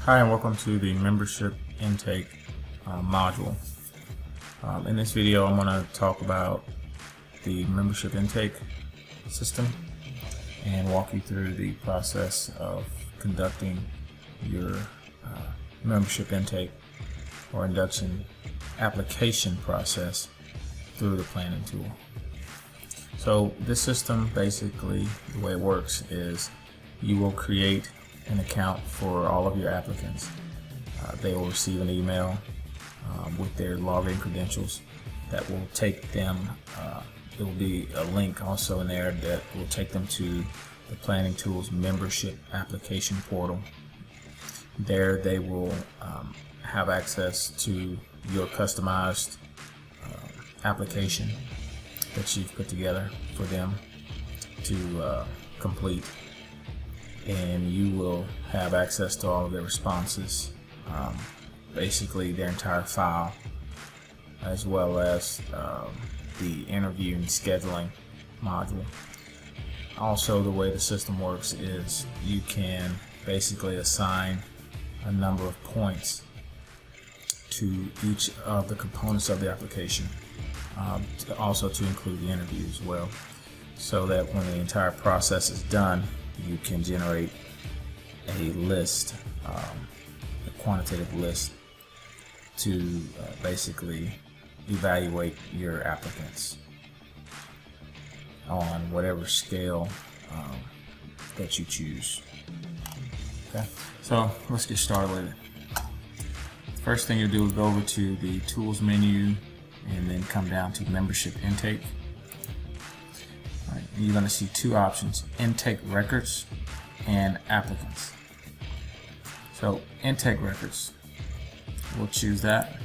Hi, and welcome to the membership intake module. In this video, I'm going to talk about the membership intake system and walk you through the process of conducting your membership intake or induction application process through the planning tool. So this system, basically the way it works is you will create an account for all of your applicants. They will receive an email with their login credentials that will take them, there will be a link also in there that will take them to the Planning Tools membership application portal. There they will have access to your customized application that you've put together for them to complete, and you will have access to all of their responses, basically their entire file, as well as the interview and scheduling module. Also, the way the system works is you can basically assign a number of points to each of the components of the application, also to include the interview as well, so that when the entire process is done, you can generate a list, a quantitative list to basically evaluate your applicants on whatever scale that you choose. Okay, so let's get started with it. First thing you'll do is go over to the Tools menu and then come down to Membership Intake. Right, and you're going to see two options: Intake Records and Applicants. So Intake Records, we'll choose that.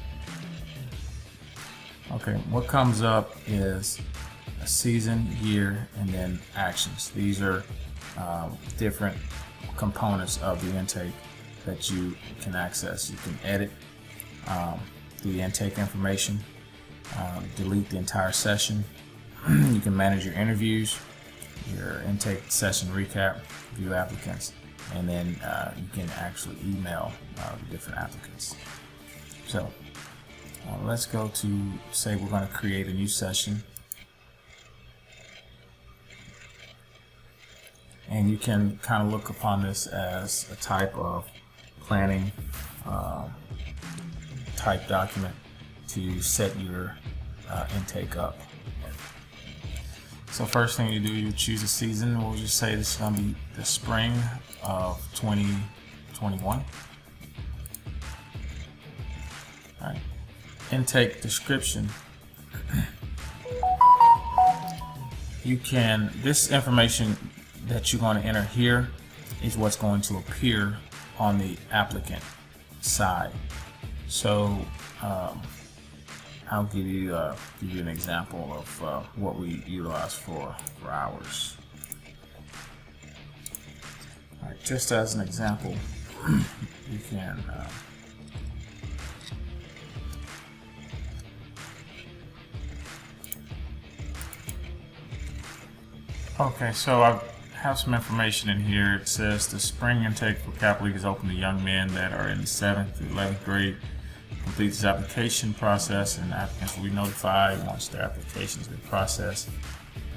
Okay, what comes up is a season, year, and then actions. These are different components of the intake that you can access. You can edit the intake information, delete the entire session. You can manage your interviews, your intake session recap, view applicants, and then you can actually email the different applicants. So let's go to, say we're going to create a new session, and you can kind of look upon this as a type of planning type document to set your intake up. So first thing you do, you choose a season. We'll just say this is going to be the spring of 2021. All right. Intake description. You can, this information that you're going to enter here is what's going to appear on the applicant side. So I'll give you an example of what we utilize for ours. All right, just as an example, you can okay, so I have some information in here. It says the spring intake for Cap League is open to young men that are in the 7th through 11th grade. Complete this application process, and applicants will be notified once their application has been processed.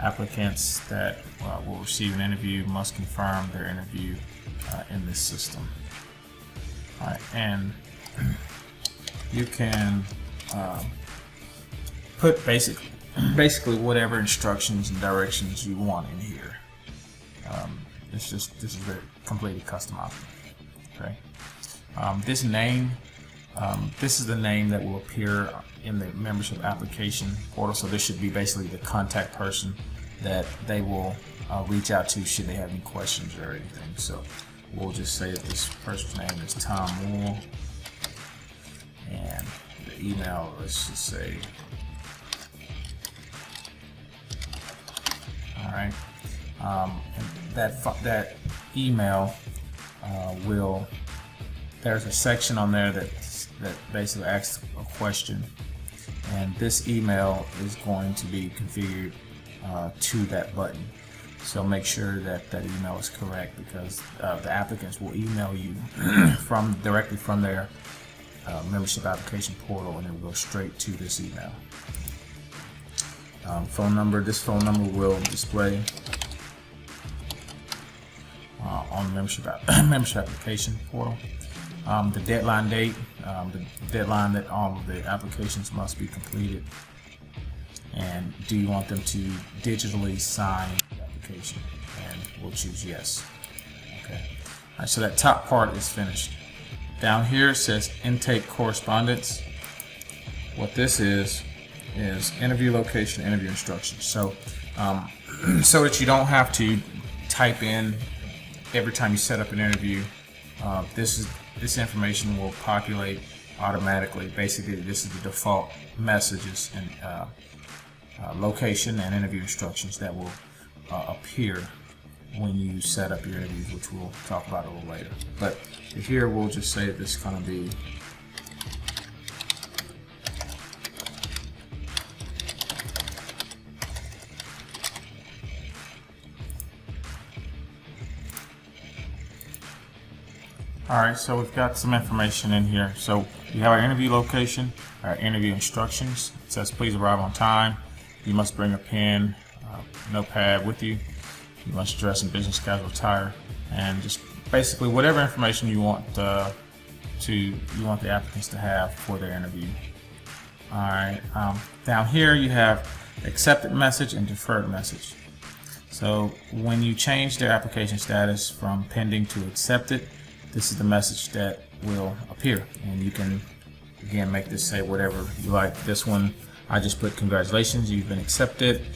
Applicants that will receive an interview must confirm their interview in this system. All right, and you can put basically whatever instructions and directions you want in here. This is very completely customizable. Okay, this name. This is the name that will appear in the membership application portal, so this should be basically the contact person that they will reach out to should they have any questions or anything. So we'll just say that this person's name is Tom Moore, and the email, let's just say, all right, that email will, there's a section on there that basically asks a question, and this email is going to be configured to that button. So make sure that that email is correct, because the applicants will email you directly from their membership application portal, and it will go straight to this email. Phone number. This phone number will display on the membership application portal. The deadline date, the deadline that all of the applications must be completed, and do you want them to digitally sign the application, and we'll choose yes. Okay. All right, so that top part is finished. Down here it says intake correspondence. What this is interview location, interview instructions. So so that you don't have to type in every time you set up an interview, this information will populate automatically. Basically, this is the default messages and location and interview instructions that will appear when you set up your interviews, which we'll talk about a little later. But here we'll just say that this is going to be Alright, so we've got some information in here. So we have our interview location, our interview instructions. It says please arrive on time. You must bring a pen, notepad with you. You must dress in business casual attire, and just basically whatever information you want the applicants to have for their interview. Alright, down here you have accepted message and deferred message. So when you change their application status from pending to accepted, this is the message that will appear, and you can again make this say whatever you like. This one I just put congratulations, you've been accepted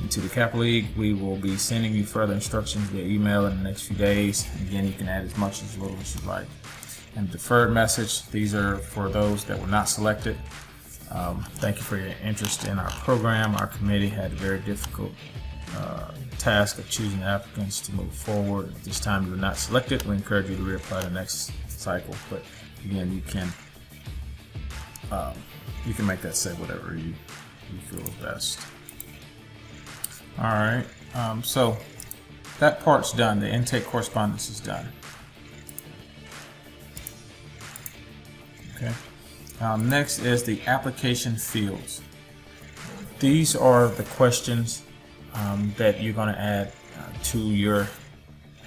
into the Kappa League. We will be sending you further instructions via email in the next few days. Again, you can add as much as little as you like. And deferred message, these are for those that were not selected. Thank you for your interest in our program. Our committee had a very difficult task of choosing applicants to move forward. At this time you were not selected. We encourage you to reapply the next cycle. But again, you can make that say whatever you feel is best. Alright, so that part's done. The intake correspondence is done. Okay. Next is the application fields. These are the questions that you're going to add to your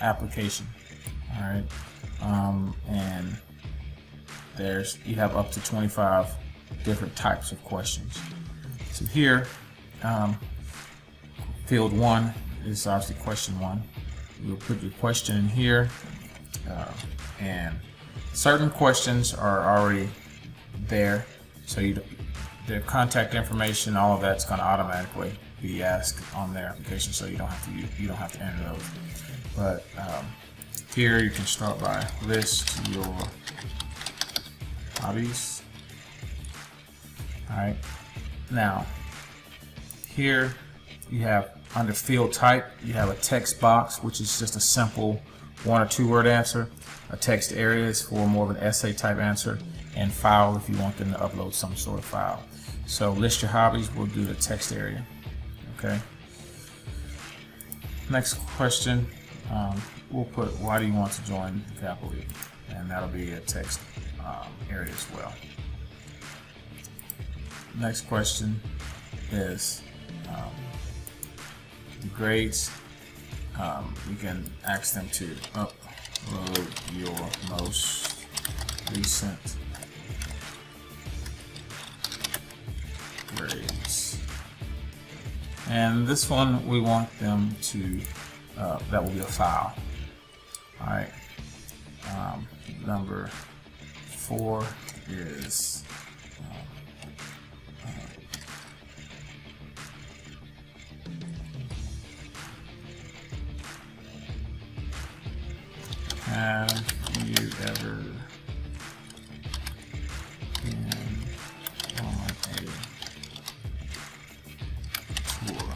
application. All right, and you have up to 25 different types of questions. So here, field 1 is obviously question 1. You'll put your question in here, and certain questions are already there, so their contact information, all of that's going to automatically be asked on their application, so you don't have to enter those. But here you can start by list your hobbies. All right. Now here you have under field type, you have a text box, which is just a simple 1 or 2 word answer. A text area is for more of an essay type answer, and file if you want them to upload some sort of file. So list your hobbies, we'll do the text area. Okay. Next question, we'll put why do you want to join the Kappa League, and that'll be a text area as well. Next question is the grades. You can ask them to upload your most recent grades. And this one we want them to, that will be a file. Alright. Number 4 is have you ever been on a tour?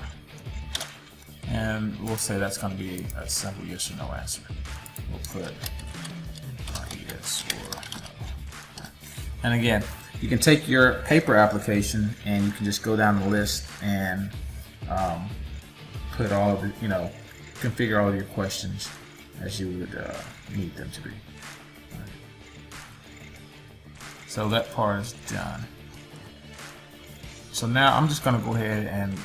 And we'll say that's going to be a simple yes or no answer. We'll put yes or no. And again, you can take your paper application and you can just go down the list and put all of the, configure all of your questions as you would need them to be. So that part is done. So now I'm just going to go ahead and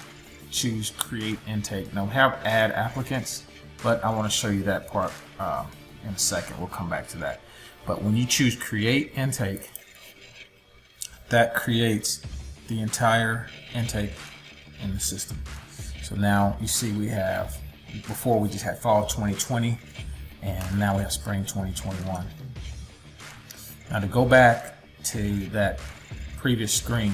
choose create intake. Now we have add applicants, but I want to show you that part in a second. We'll come back to that. But when you choose create intake, that creates the entire intake in the system. So now you see we have, before we just had fall 2020, and now we have spring 2021. Now to go back to that previous screen,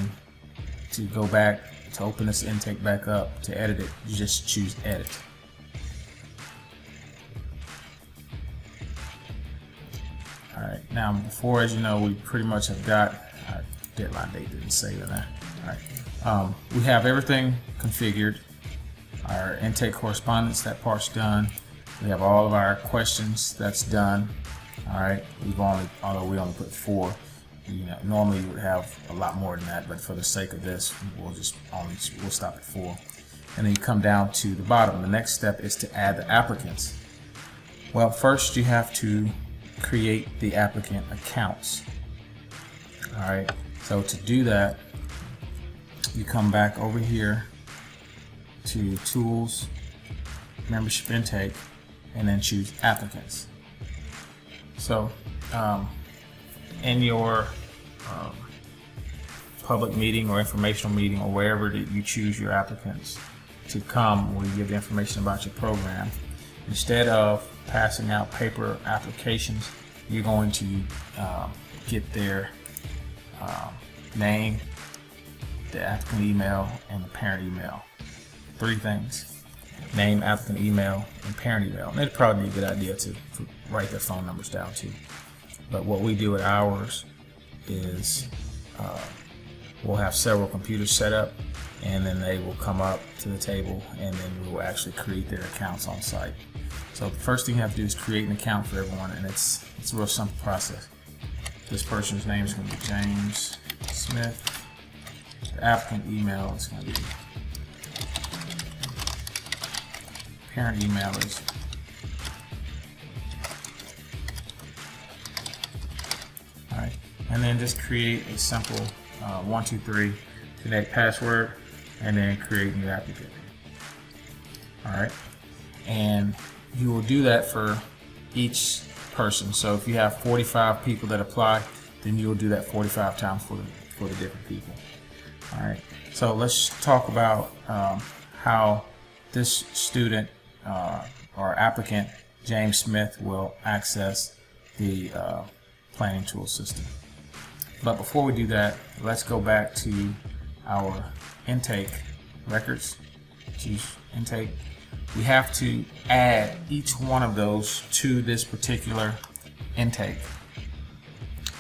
to go back to open this intake back up, to edit it, you just choose edit. Alright, now before, as you know, we pretty much have got our deadline date, didn't say that. Alright, we have everything configured. Our intake correspondence, that part's done. We have all of our questions, that's done. Alright, although we only put 4. You know, normally you would have a lot more than that, but for the sake of this, we'll stop at 4. And then you come down to the bottom. The next step is to add the applicants. Well, first you have to create the applicant accounts. Alright, so to do that, you come back over here to Tools, Membership Intake, and then choose Applicants. So in your public meeting or informational meeting, or wherever that you choose your applicants to come, where you give the information about your program, instead of passing out paper applications, you're going to get their name, the applicant email, and the parent email. 3 things: name, applicant email, and parent email. And it'd probably be a good idea to write their phone numbers down too. But what we do at ours is we'll have several computers set up, and then they will come up to the table, and then we will actually create their accounts on site. So the first thing you have to do is create an account for everyone, and it's a real simple process. This person's name is going to be James Smith. The applicant email is going to be, parent email is alright, and then just create a simple 1, 2, 3 connect password, and then create new applicant. Alright, and you will do that for each person. So if you have 45 people that apply, then you will do that 45 times for the different people. Alright, so let's talk about how this student or applicant, James Smith, will access the planning tool system. But before we do that, let's go back to our intake records. Choose intake. We have to add each one of those to this particular intake.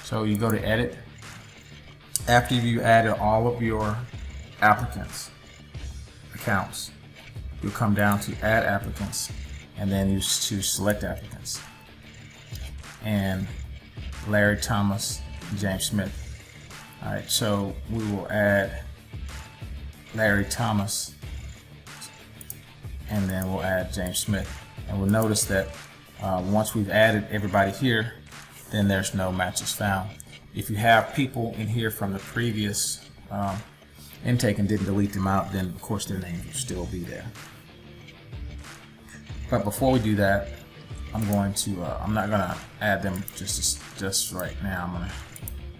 So you go to edit. After you added all of your applicants accounts, you'll come down to add applicants, and then you choose select applicants, and Larry Thomas, James Smith. Alright, so we will add Larry Thomas, and then we'll add James Smith. And we'll notice that once we've added everybody here, then there's no matches found. If you have people in here from the previous intake and didn't delete them out, then of course their names will still be there. But before we do that, I'm not gonna add them just right now. I'm gonna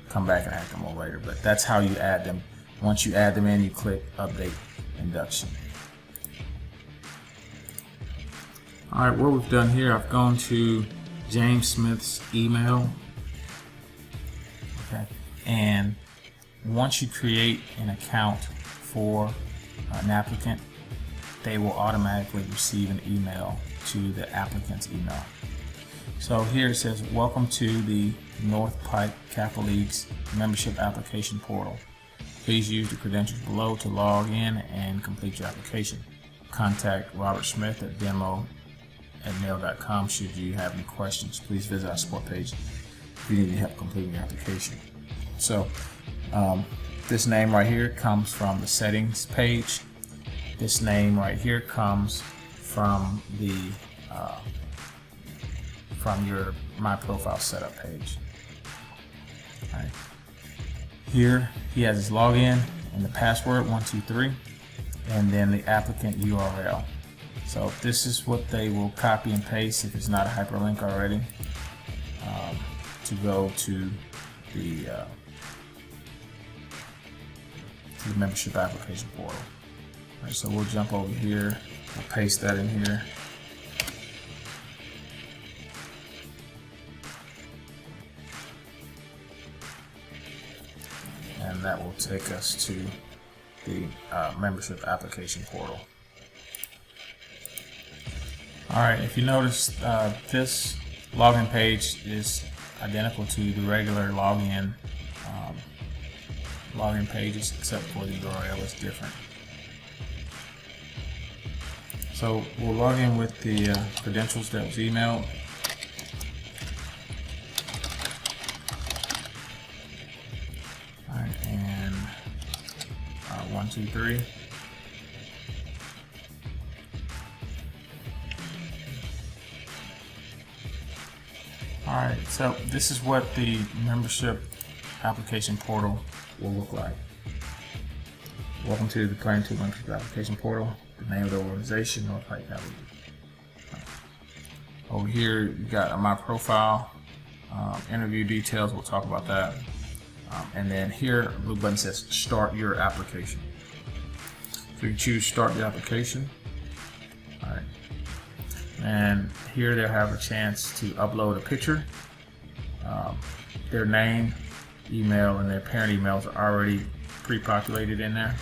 come back and add them all later. But that's how you add them. Once you add them in, you click Update Induction. All right, what we've done here, I've gone to James Smith's email. Okay, and once you create an account for an applicant, they will automatically receive an email to the applicant's email. So here it says, welcome to the North Pike Capital League's membership application portal. Please use the credentials below to log in and complete your application. Contact Robert Smith at demo@mail.com should you have any questions. Please visit our support page if you need any help completing your application. So this name right here comes from the settings page. This name right here comes from the from your My Profile Setup page. All right. Here he has his login and the password 123, and then the applicant URL. So this is what they will copy and paste if it's not a hyperlink already, to go to the membership application portal. All right, so we'll jump over here, we'll paste that in here. And that will take us to the membership application portal. Alright, if you notice, this login page is identical to the regular login pages, except for the URL is different. So we'll log in with the credentials that was emailed. Alright, and 1, 2, 3. Alright, so this is what the membership application portal will look like. Welcome to the PlannerTube membership application portal. The name of the organization, North Pike Valley. Over here, you got My Profile, interview details. We'll talk about that. And then here, blue button says Start Your Application. So you choose Start Your Application. All right. And here they'll have a chance to upload a picture. Their name, email, and their parent emails are already pre-populated in there.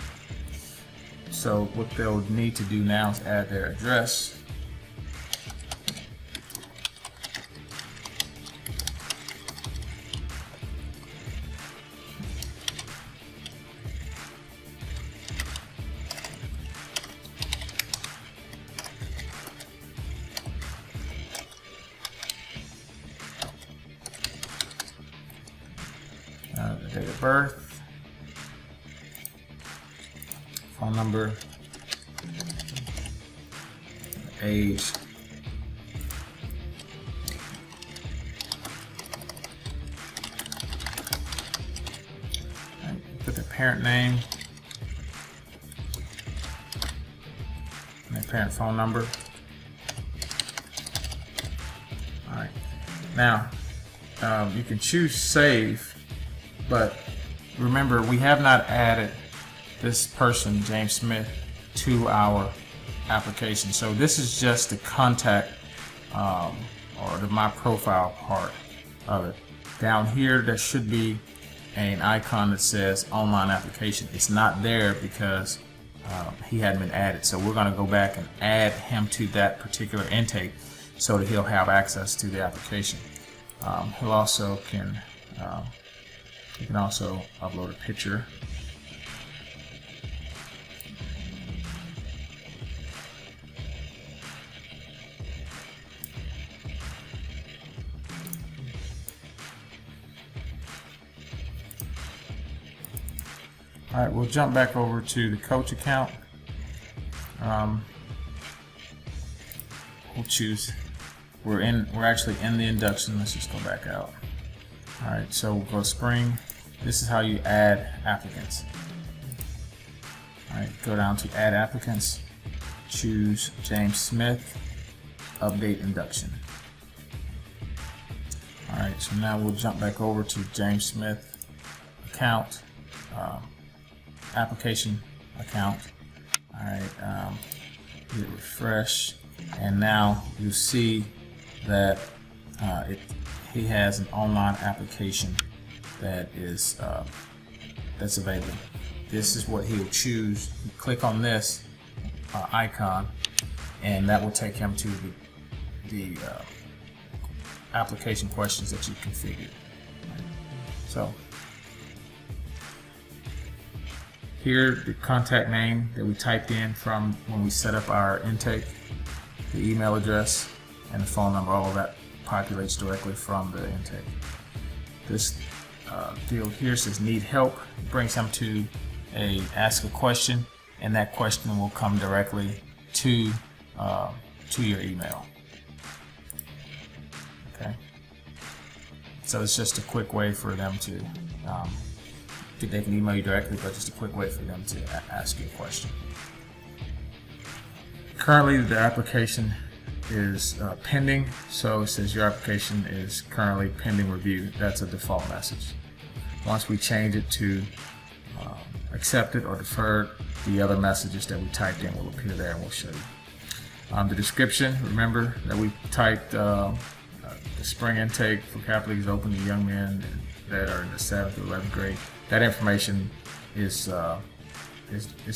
So what they'll need to do now is add their address. The date of birth, phone number, age, put the parent name and the parent phone number. All right, now you can choose save. But remember, we have not added this person, James Smith, to our application. So this is just the contact or the My Profile part of it. Down here, there should be an icon that says Online Application. It's not there because he hadn't been added. So we're going to go back and add him to that particular intake so that he'll have access to the application. He'll also you can also upload a picture. All right, we'll jump back over to the coach account. We'll choose. We're actually in the induction. Let's just go back out. All right, so we'll go spring. This is how you add applicants. All right, go down to add applicants, choose James Smith, update induction. All right, so now we'll jump back over to James Smith account, application account. All right, hit refresh, and now you see that he has an online application that is that's available. This is what he'll choose. You click on this icon, and that will take him to the application questions that you configured. So here, the contact name that we typed in from when we set up our intake, the email address, and the phone number, all of that populates directly from the intake. This field here says need help. It brings him to ask a question, and that question will come directly to to your email. Okay, so it's just a quick way for them to they can email you directly, but just a quick way for them to ask you a question. Currently, the application is pending, so it says your application is currently pending review. That's a default message. Once we change it to accepted or deferred, the other messages that we typed in will appear there, and we'll show you. The description, remember that we typed the spring intake for Catholic is open to young men that are in the 7th or 11th grade. That information is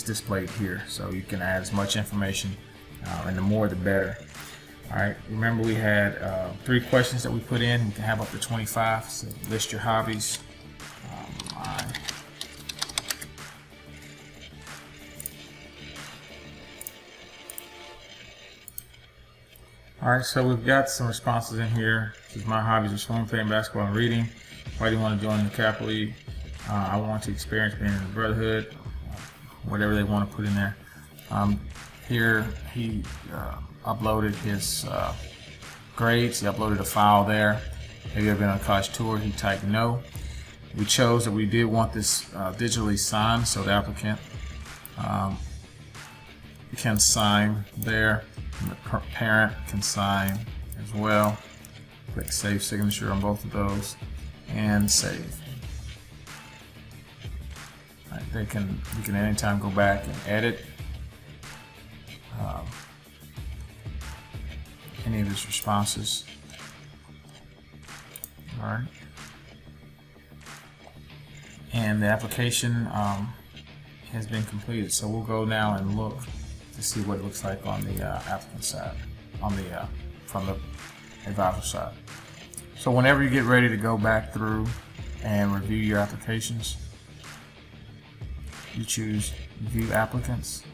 displayed here, so you can add as much information, and the more the better. All right, remember we had 3 questions that we put in. You can have up to 25. So list your hobbies. Alright, so we've got some responses in here. This is my hobbies are swimming, playing basketball, and reading. Why do you want to join the Kappa League? I want to experience being in the Brotherhood. Whatever they want to put in there. Here he uploaded his grades. He uploaded a file there. Have you ever been on a college tour? He typed no. We chose that we did want this digitally signed, so the applicant can sign there. And the parent can sign as well. Click save signature on both of those and save. All right, you can anytime go back and edit any of his responses. All right, and the application has been completed. So we'll go now and look to see what it looks like on the applicant side, on the from the advisor side. So whenever you get ready to go back through and review your applications, you choose View Applicants,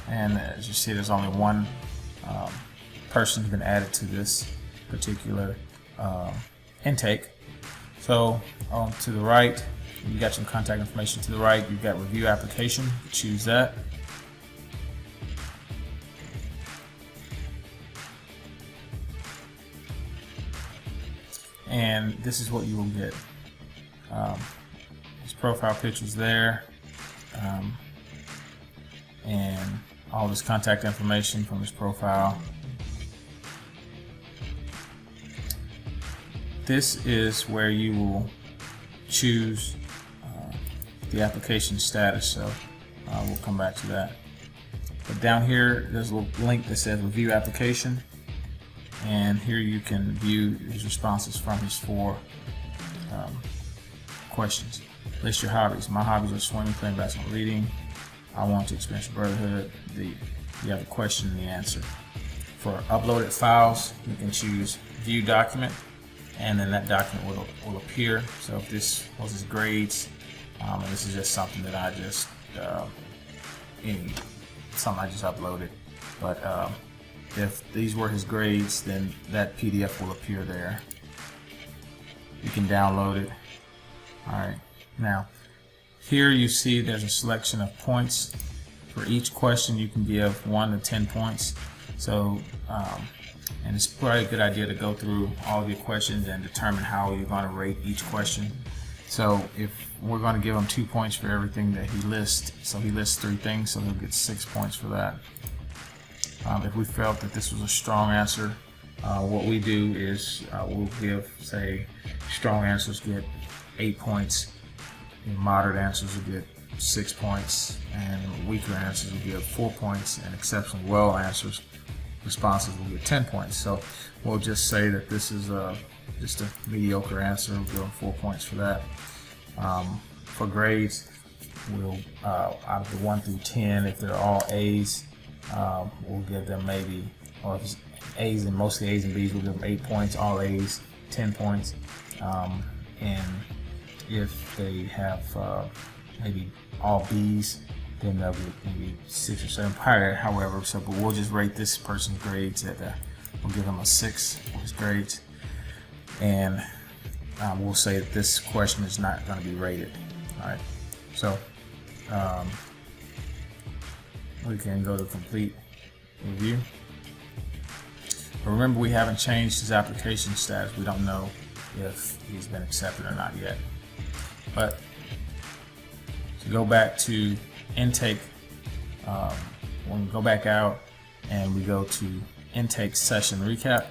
and as you see, there's only one person who's been added to this particular intake. So to the right, you got some contact information. To the right, you've got Review Application. Choose that. And this is what you will get. His profile picture's there, and all of his contact information from his profile. This is where you will choose the application status, so we'll come back to that. But down here, there's a little link that says Review Application, and here you can view his responses from his 4 questions. List your hobbies. My hobbies are swimming, playing basketball, reading. I want to experience the Brotherhood. You have a question and the answer. For uploaded files, you can choose View Document, and then that document will appear. So if this was his grades, and this is just something that I just uploaded, but if these were his grades, then that PDF will appear there. You can download it. Alright, now here you see there's a selection of points. For each question you can give 1 to 10 points. So and it's probably a good idea to go through all of your questions and determine how you're going to rate each question. So if we're going to give him 2 points for everything that he lists, so he lists 3 things, so he'll get 6 points for that. If we felt that this was a strong answer, what we do is we'll give, say, strong answers get 8 points, moderate answers will get 6 points, and weaker answers will get 4 points, and exceptionally well responses will get 10 points. So we'll just say that this is just a mediocre answer. We'll give them 4 points for that. For grades, we'll out of the 1 through 10, if they're all A's, we'll give them maybe, or if it's A's and mostly A's and B's, we'll give them 8 points. All A's, 10 points. And if they have maybe all B's, then they'll get maybe 6 or 7 higher. However, but we'll just rate this person's grades at we'll give him a 6 for his grades, and we'll say that this question is not going to be rated. All right. So we can go to complete review. But remember, we haven't changed his application status. We don't know if he's been accepted or not yet. But to go back to intake, when we go back out and we go to intake session recap,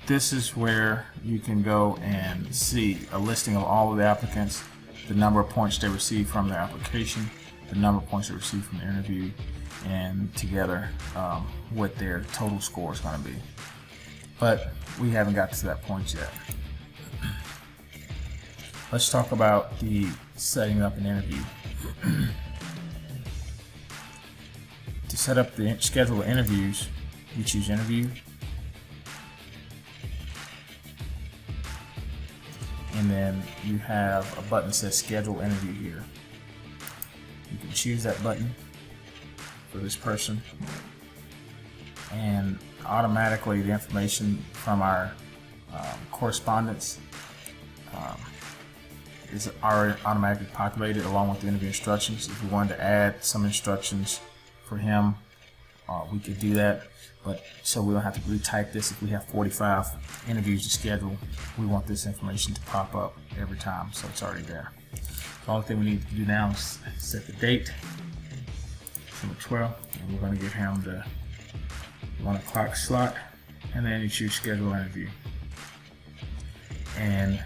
this is where you can go and see a listing of all of the applicants, the number of points they received from their application, the number of points they received from the interview, and together what their total score is going to be. But we haven't got to that point yet. Let's talk about the setting up an interview. To set up the schedule of interviews, you choose interview, and then you have a button that says schedule interview here. You can choose that button for this person, and automatically the information from our correspondence is already automatically populated along with the interview instructions. If we wanted to add some instructions for him, we could do that, but so we don't have to retype this. If we have 45 interviews to schedule, we want this information to pop up every time, so it's already there. The only thing we need to do now is set the date, December 12th, and we're going to give him the 1 o'clock slot, and then you choose schedule interview. And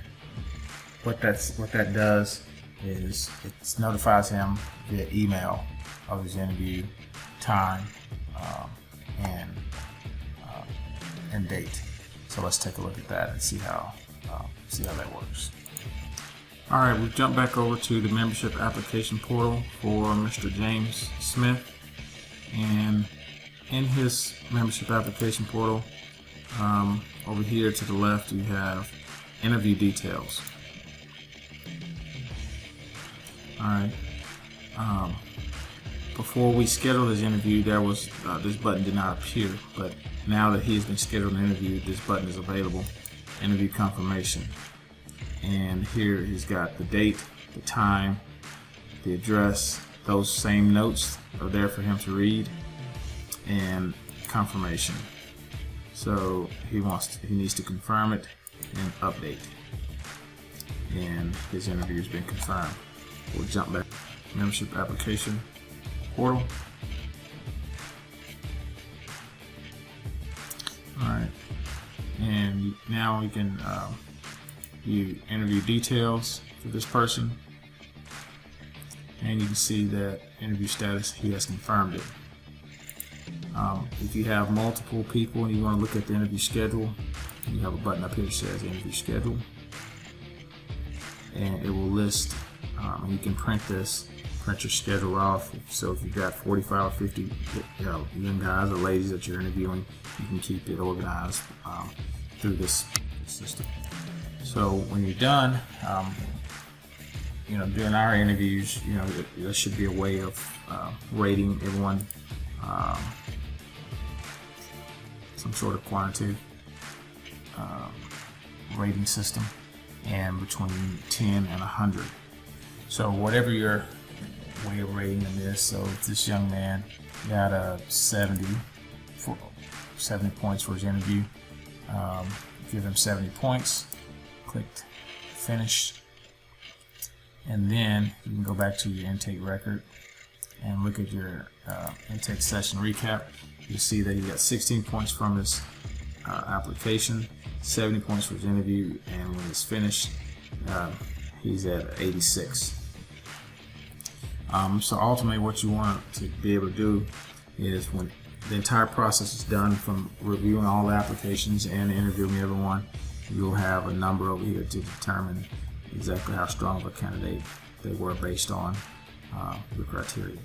what that does is it notifies him via email of his interview time and date. So let's take a look at that and see how that works. All right, we've jumped back over to the membership application portal for Mr. James Smith, and in his membership application portal, over here to the left, you have interview details. All right. Before we scheduled his interview, there was this button did not appear, but now that he has been scheduled an interview, this button is available. Interview confirmation, and here he's got the date, the time, the address. Those same notes are there for him to read, and confirmation. So he needs to confirm it and update, and his interview has been confirmed. We'll jump back to membership application portal. Alright, and now we can view interview details for this person, and you can see that interview status, he has confirmed it. If you have multiple people and you want to look at the interview schedule, you have a button up here that says interview schedule, and it will list, and you can print your schedule off. So if you've got 45 or 50 young guys or ladies that you're interviewing, you can keep it organized through this system. So when you're done, during our interviews, there should be a way of rating everyone, some sort of quantitative rating system, and between 10 and 100. So whatever your way of rating them is, so if this young man got a 70 points for his interview, give him 70 points, click finish, and then you can go back to your intake record and look at your intake session recap. You'll see that he got 16 points from his application, 70 points for his interview, and when it's finished, he's at 86. So ultimately what you want to be able to do is, when the entire process is done from reviewing all the applications and interviewing everyone, you'll have a number over here to determine exactly how strong of a candidate they were based on the criteria.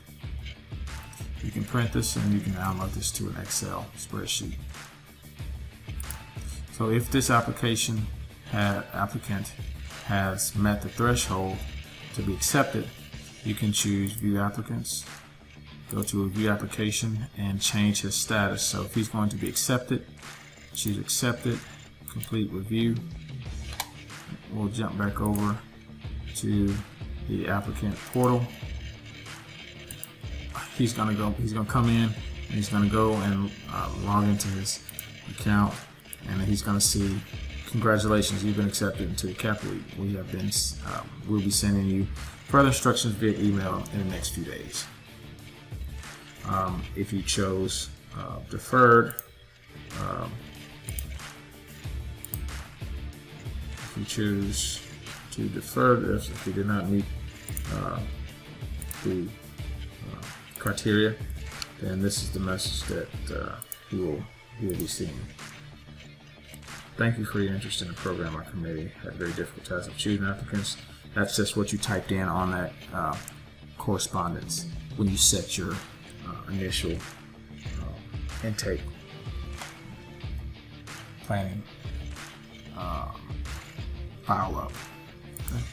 You can print this and you can download this to an Excel spreadsheet. So if this applicant has met the threshold to be accepted, you can choose View Applicants, go to Review Application, and change his status. So if he's going to be accepted, choose Accepted, Complete Review. We'll jump back over to the applicant portal. He's gonna come in and he's gonna go and log into his account, and he's gonna see, congratulations, you've been accepted into the CAP League. We'll be sending you further instructions via email in the next few days. If you chose deferred, if you choose to defer this, if you did not meet the criteria, then this is the message that you will be seeing. Thank you for your interest in the program. Our committee had a very difficult task of choosing applicants. That's just what you typed in on that correspondence when you set your initial intake planning file up. Okay.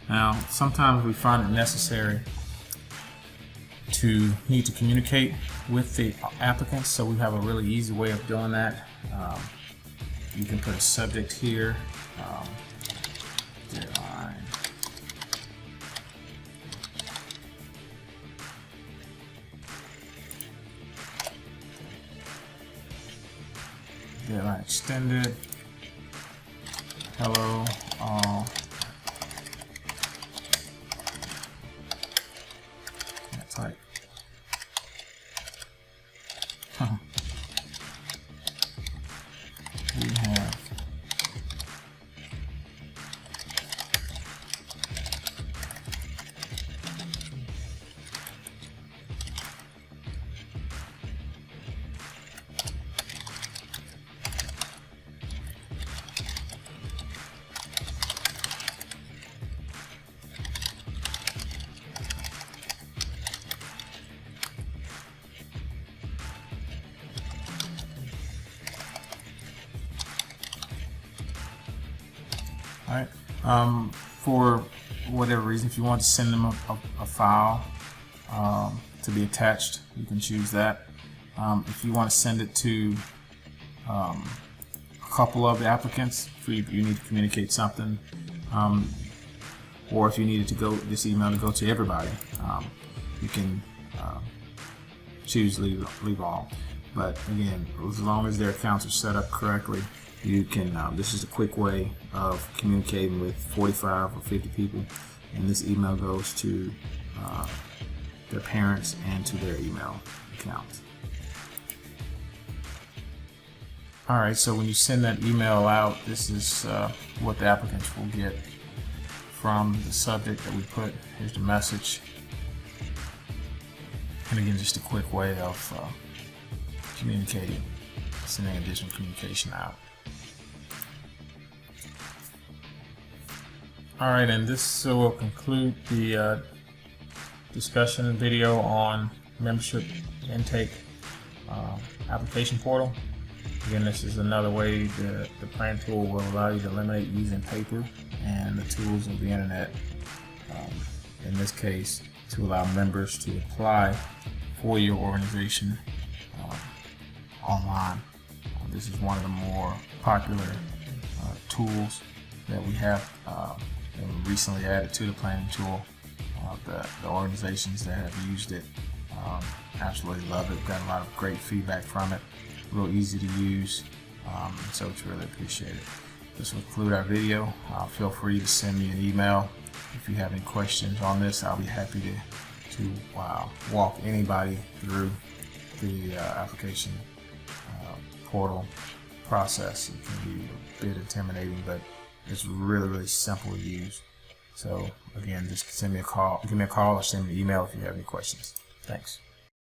Now, sometimes we find it necessary to need to communicate with the applicants, so we have a really easy way of doing that. You can put a subject here, deadline extended, hello all. Type. We have Alright, for whatever reason, if you want to send them a file to be attached, you can choose that. If you want to send it to a couple of the applicants, if you need to communicate something, or if you needed to go this email to go to everybody, you can choose leave all. But again, as long as their accounts are set up correctly, you can, this is a quick way of communicating with 45 or 50 people, and this email goes to their parents and to their email accounts. Alright, so when you send that email out, this is what the applicants will get from the subject that we put. Here's the message. And again, just a quick way of communicating, sending additional communication out. Alright, and this will conclude the discussion video on membership intake application portal. Again, this is another way that the plan tool will allow you to eliminate using paper and the tools of the internet. In this case, to allow members to apply for your organization online. This is one of the more popular tools that we have and recently added to the planning tool. The organizations that have used it absolutely love it. Got a lot of great feedback from it. Real easy to use, so it's really appreciated. This will conclude our video. Feel free to send me an email if you have any questions on this. I'll be happy to walk anybody through the application portal process. It can be a bit intimidating, but it's really simple to use. So again, just give me a call or send me an email if you have any questions. Thanks.